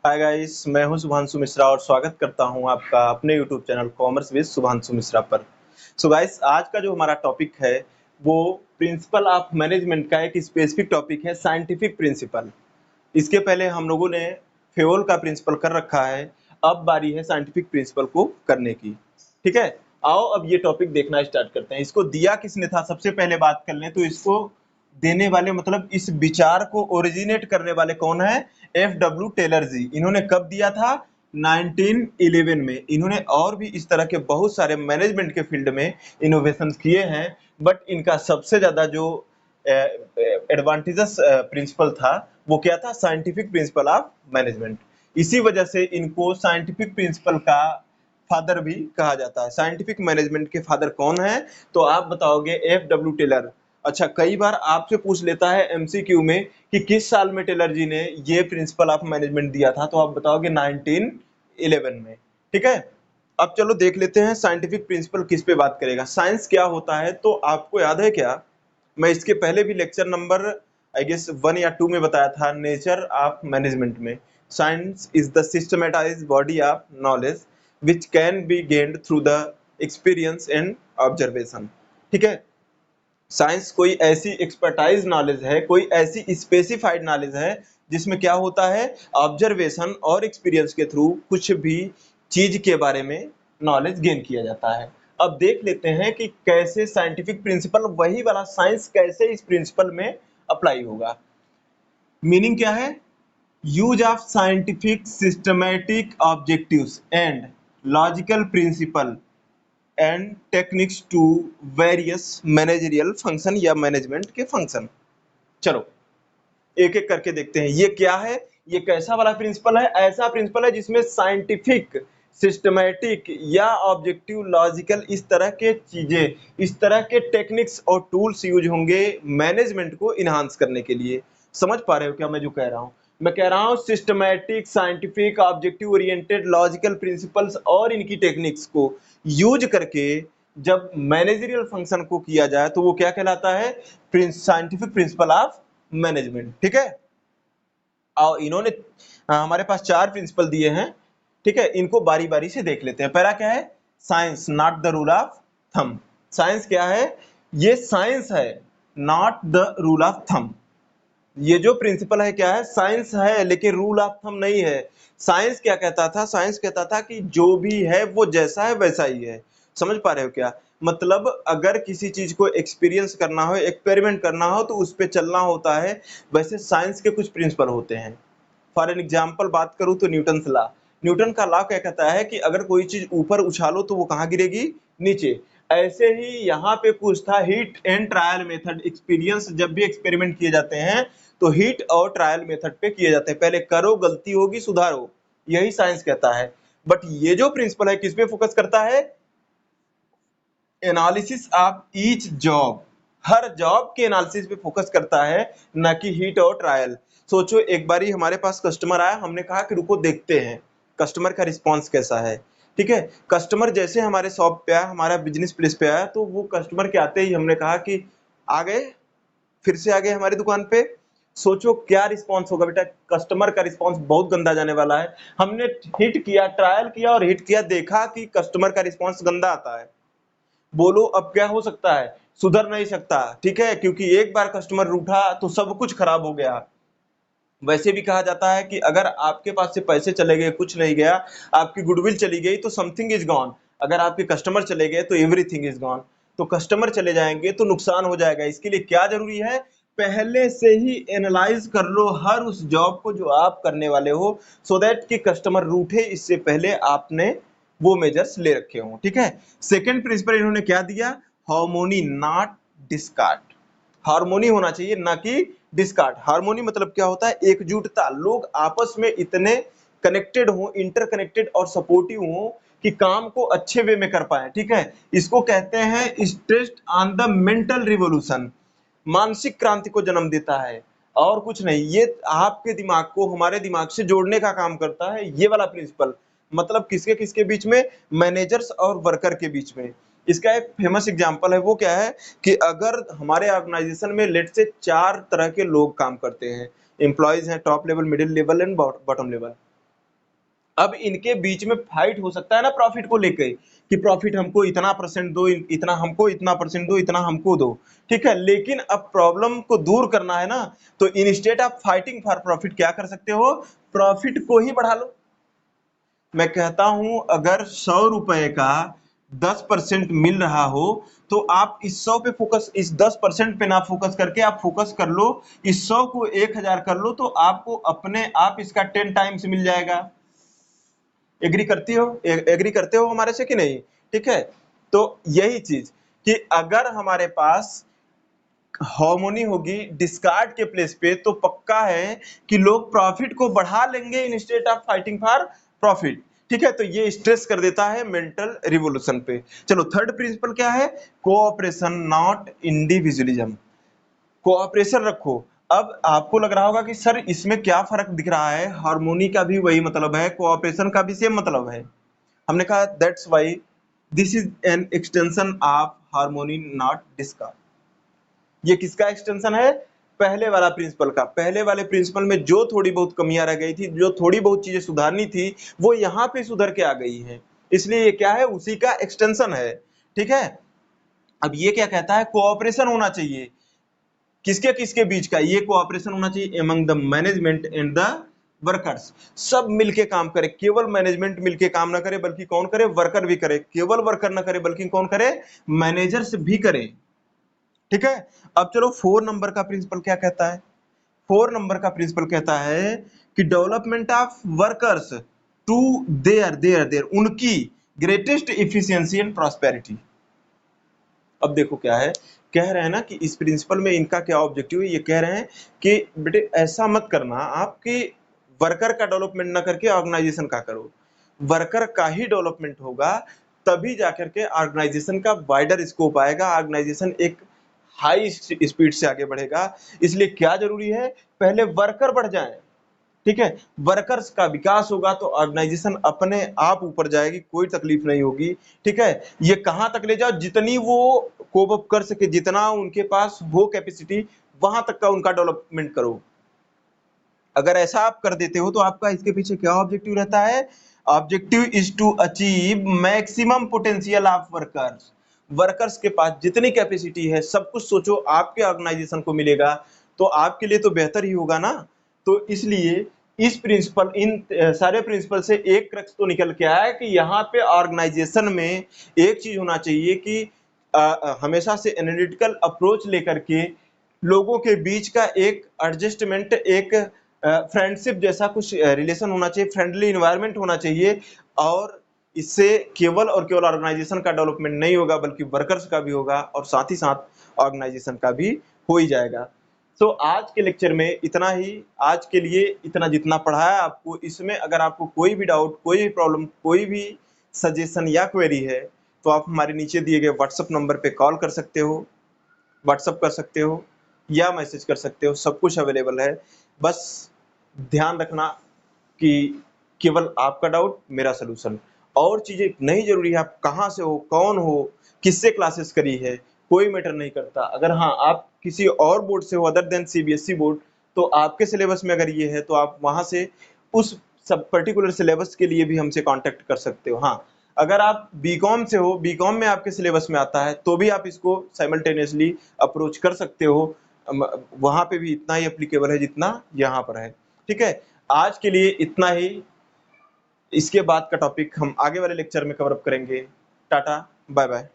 Hi guys, मैं हूं शुभांशु मिश्रा और स्वागत करता हूं आपका अपने YouTube channel commerce with Shubhanshu Mishra पर। सो गाइस, आज का जो हमारा टॉपिक है वो प्रिंसिपल ऑफ मैनेजमेंट का एक स्पेसिफिक टॉपिक है, साइंटिफिक प्रिंसिपल। इसके पहले हम लोगों ने फेओल का प्रिंसिपल कर रखा है, अब बारी है साइंटिफिक प्रिंसिपल को करने की। ठीक है, आओ अब ये टॉपिक देखना स्टार्ट करते हैं। इसको दिया किसने था, सबसे पहले बात कर लें तो इसको देने वाले मतलब इस विचार को ओरिजिनेट करने वाले कौन है? एफ.डब्ल्यू. टेलर जी। इन्होंने कब दिया था? 1911 में। इन्होंने और भी इस तरह के बहुत सारे मैनेजमेंट के फील्ड में इनोवेशन किए हैं, बट इनका सबसे ज्यादा जो एडवांटेजेस प्रिंसिपल था वो क्या था? Scientific principle of management. इसी वजह से इनको साइंटिफिक प्रिंसिपल का फादर भी कहा जाता है। साइंटिफिक मैनेजमेंट के फादर कौन है? तो आप बताओगे एफ.डब्ल्यू. टेलर। अच्छा, कई बार आपसे पूछ लेता है एमसीक्यू में कि किस साल में टेलर जी ने ये प्रिंसिपल ऑफ मैनेजमेंट दिया था, तो आप बताओगे 1911 में। ठीक है, अब चलो देख लेते हैं साइंटिफिक प्रिंसिपल किस पे बात करेगा, साइंस क्या होता है। तो आपको याद है क्या, मैं इसके पहले भी लेक्चर नंबर आई गेस 1 या 2 में बताया था, नेचर ऑफ मैनेजमेंट में science is the systematised body of knowledge which can be gained through the experience and observation. ठीक है, साइंस कोई ऐसी एक्सपर्टाइज नॉलेज है, कोई ऐसी स्पेसिफाइड नॉलेज है जिसमें क्या होता है, ऑब्जर्वेशन और एक्सपीरियंस के थ्रू कुछ भी चीज के बारे में नॉलेज गेन किया जाता है। अब देख लेते हैं कि कैसे साइंटिफिक प्रिंसिपल, वही वाला साइंस कैसे इस प्रिंसिपल में अप्लाई होगा। मीनिंग क्या है? Use of scientific systematic objectives and logical principle and techniques to various managerial function या मैनेजमेंट के फंक्शन। चलो एक एक करके देखते हैं ये क्या है, ये कैसा वाला प्रिंसिपल है। ऐसा प्रिंसिपल है जिसमें साइंटिफिक, सिस्टमैटिक या ऑब्जेक्टिव, लॉजिकल, इस तरह के चीजें, इस तरह के टेक्निक्स और टूल्स यूज होंगे मैनेजमेंट को इनहांस करने के लिए। समझ पा रहे हो क्या मैं जो कह रहा हूं? मैं कह रहा हूं systematic, scientific, objective oriented, logical principles और इनकी टेक्निक्स को यूज करके जब मैनेजरियल फंक्शन को किया जाए तो वो क्या कहलाता है? Scientific principle of management. ठीक है, और इन्होंने हमारे पास 4 प्रिंसिपल दिए हैं। ठीक है, इनको बारी बारी से देख लेते हैं। पहला क्या है? Science not the rule of thumb. Science क्या है? ये साइंस है, not the rule of thumb. ये जो प्रिंसिपल है क्या है? साइंस है, लेकिन रूल ऑफ थंब नहीं है। साइंस क्या कहता था? साइंस कहता था कि जो भी है वो जैसा है वैसा ही है। समझ पा रहे हो क्या? मतलब अगर किसी चीज को एक्सपीरियंस करना हो, एक्सपेरिमेंट करना हो, तो उस पर चलना होता है। वैसे साइंस के कुछ प्रिंसिपल होते हैं। फॉर एन एग्जाम्पल बात करूं तो न्यूटन लॉ। न्यूटन का लॉ क्या कहता है कि अगर कोई चीज ऊपर उछालो तो वो कहाँ गिरेगी? नीचे। ऐसे ही यहाँ पे कुछ था, heat and trial method. Experience जब भी एक्सपेरिमेंट किए जाते हैं तो हीट और ट्रायल मेथड पे किए जाते हैं। पहले करो, गलती होगी सुधारो, यही साइंस कहता है। बट ये जो प्रिंसिपल है किस पे फोकस करता है? Analysis of each job. Her job के एनालिसिस पे फोकस करता है, न कि हीट और ट्रायल। सोचो, एक बारी हमारे पास कस्टमर आया, हमने कहा कि रुको देखते हैं कस्टमर का रिस्पांस कैसा है। ठीक है, कस्टमर जैसे हमारे शॉप पे आया, हमारा बिजनेस प्लेस पे आया, तो वो कस्टमर के आते ही हमने कहा कि आ गए, फिर से आ गए हमारी दुकान पे। सोचो क्या रिस्पांस होगा बेटा? कस्टमर का रिस्पांस बहुत गंदा जाने वाला है। हमने हिट किया, ट्रायल किया और हिट किया, देखा कि कस्टमर का रिस्पांस गंदा आता है। बोलो अब क्या हो सकता है? सुधर नहीं सकता। ठीक है, क्योंकि एक बार कस्टमर रूठा तो सब कुछ खराब हो गया। वैसे भी कहा जाता है कि अगर आपके पास से पैसे चले गए, कुछ नहीं गया, आपकी गुडविल चली गई तो समथिंग इज गॉन। अगर आपके कस्टमर चले गए तो एवरीथिंग इज गॉन। तो कस्टमर चले जाएंगे तो नुकसान हो जाएगा। इसके लिए क्या जरूरी है? पहले से ही एनालाइज कर लो हर उस जॉब को जो आप करने वाले हो, सो दैट कि कस्टमर रूठे इससे पहले आपने वो मेजर्स ले रखे हो। ठीक है, सेकंड प्रिंसिपल इन्होंने क्या दिया? Harmony not discard. हार्मोनी होना चाहिए ना कि डिस्कार्ड। हार्मोनी मतलब क्या होता है? एकजुटता। लोग आपस में इतने कनेक्टेड हो, इंटरकनेक्टेड और सपोर्टिव हो कि काम को अच्छे वे में कर पाए। ठीक है, इसको कहते हैं stressed on the mental revolution. मानसिक क्रांति को जन्म देता है और कुछ नहीं। ये आपके दिमाग को हमारे दिमाग से जोड़ने का काम करता है, ये वाला प्रिंसिपल। मतलब किसके किसके बीच में? मैनेजर्स और वर्कर के बीच में। इसका एक फेमस एग्जांपल है, वो क्या है कि अगर हमारे ऑर्गेनाइजेशन में लेट से 4 तरह के लोग काम करते हैं। एम्प्लॉयज हैं, top level, middle level and bottom level. अब इनके बीच में फाइट हो सकता है ना प्रॉफिट को लेके, कि प्रॉफिट हमको इतना परसेंट दो, इतना हमको, इतना परसेंट दो, इतना हमको दो, ठीक है। लेकिन अब प्रॉब्लम को दूर करना है ना, तो instead of fighting for profit क्या कर सकते हो, प्रॉफिट को ही बढ़ा लो। मैं कहता हूं अगर 100 रुपए का 10% मिल रहा हो, तो आप इस 100 पे फोकस, इस 10% पे ना फोकस करके आप फोकस कर लो, इस 100 को 1000 कर लो, तो आपको अपने आप इसका 10 टाइम्स मिल जाएगा। एग्री करती हो, एग्री करते हो हमारे से कि नहीं, ठीक है। तो यही चीज कि अगर हमारे पास हार्मोनी होगी डिस्कार्ड के प्लेस पे, तो पक्का है कि लोग प्रॉफिट को बढ़ा लेंगे instead of fighting for profit, ठीक है। तो ये स्ट्रेस कर देता है मेंटल रिवोल्यूशन पे। चलो थर्ड प्रिंसिपल क्या है, कोऑपरेशन नॉट इंडिविजुअलिज्म। कोऑपरेशन रखो। अब आपको लग रहा होगा कि सर इसमें क्या फर्क दिख रहा है, हार्मोनी का भी वही मतलब है, कोऑपरेशन का भी सेम मतलब है। हमने कहा that's why this is an extension of harmony not discard. ये किसका एक्सटेंशन है, पहले वाला प्रिंसिपल का। पहले वाले प्रिंसिपल में जो थोड़ी बहुत कमियां रह गई थी, जो थोड़ी बहुत चीजें सुधारनी थी, वो यहाँ पे सुधर के आ गई है, इसलिए ये क्या है, उसी का एक्सटेंशन है, ठीक है। अब ये क्या कहता है, कोऑपरेशन होना चाहिए, किसके किसके बीच का, ये कोऑपरेशन होना चाहिए among the management and the workers. सब मिलके काम करे, केवल मैनेजमेंट मिलके काम ना करे, बल्कि कौन करे, वर्कर भी करे, केवल वर्कर ना करे बल्कि कौन करे, मैनेजर्स भी करे, ठीक है। अब चलो 4 नंबर का प्रिंसिपल क्या कहता है, 4 नंबर का प्रिंसिपल कहता है कि development of workers to their their their उनकी ग्रेटेस्ट इफिशियंसी एंड प्रॉस्पेरिटी। अब देखो क्या है, कह रहे हैं ना कि इस प्रिंसिपल में इनका क्या ऑब्जेक्टिव है, ये कह रहे हैं कि बेटे ऐसा मत करना आपकी वर्कर का डेवलपमेंट ना करके ऑर्गेनाइजेशन का करो। वर्कर का ही डेवलपमेंट होगा, तभी जाकर के ऑर्गेनाइजेशन का वाइडर स्कोप आएगा, ऑर्गेनाइजेशन एक हाई स्पीड से आगे बढ़ेगा। इसलिए क्या जरूरी है, पहले वर्कर बढ़ जाएं, ठीक है। वर्कर्स का विकास होगा तो ऑर्गेनाइजेशन अपने आप ऊपर जाएगी, कोई तकलीफ नहीं होगी, ठीक है। ये कहां तक ले जाओ, जितनी वो कोप अप कर सके, जितना उनके पास हो कैपेसिटी, वहां तक का उनका डेवलपमेंट करो। अगर ऐसा आप कर देते हो तो आपका इसके पीछे क्या ऑब्जेक्टिव रहता है, objective is to achieve maximum potential of workers. Workers के पास जितनी कैपेसिटी है सब कुछ सोचो आपके ऑर्गेनाइजेशन को मिलेगा, तो आपके लिए तो बेहतर ही होगा ना। तो इसलिए इस प्रिंसिपल, इन सारे प्रिंसिपल से एक क्रक्स तो निकल के आया कि यहाँ पे ऑर्गेनाइजेशन में एक चीज होना चाहिए कि हमेशा से एनालिटिकल अप्रोच लेकर के लोगों के बीच का एक एडजस्टमेंट, एक फ्रेंडशिप जैसा कुछ रिलेशन होना चाहिए, फ्रेंडली इन्वायरमेंट होना चाहिए। और इससे केवल और केवल ऑर्गेनाइजेशन का डेवलपमेंट नहीं होगा बल्कि वर्कर्स का भी होगा, और साथ ही साथ ऑर्गेनाइजेशन का भी हो ही जाएगा। तो आज के लेक्चर में इतना ही, आज के लिए इतना जितना पढ़ाया आपको, इसमें अगर आपको कोई भी डाउट, कोई भी प्रॉब्लम, कोई भी सजेशन या क्वेरी है, तो आप हमारे नीचे दिए गए व्हाट्सएप नंबर पे कॉल कर सकते हो, व्हाट्सएप कर सकते हो या मैसेज कर सकते हो, सब कुछ अवेलेबल है। बस ध्यान रखना कि केवल आपका डाउट मेरा सलूशन, और चीजें नहीं जरूरी है, आप कहाँ से हो, कौन हो, किससे क्लासेस करी है, कोई मैटर नहीं करता। अगर हाँ आप किसी और बोर्ड से हो अदर देन सीबीएसई बोर्ड, तो आपके सिलेबस में अगर ये है तो आप वहां से उस सब पर्टिकुलर सिलेबस के लिए भी हमसे कांटेक्ट कर सकते हो। हाँ, अगर आप बीकॉम से हो, बीकॉम में आपके सिलेबस में आता है, तो भी आप इसको साइमल्टेनियसली अप्रोच कर सकते हो, वहां पे भी इतना ही एप्लीकेबल है जितना यहाँ पर है, ठीक है। आज के लिए इतना ही, इसके बाद का टॉपिक हम आगे वाले लेक्चर में कवर अप करेंगे। Tata, bye bye.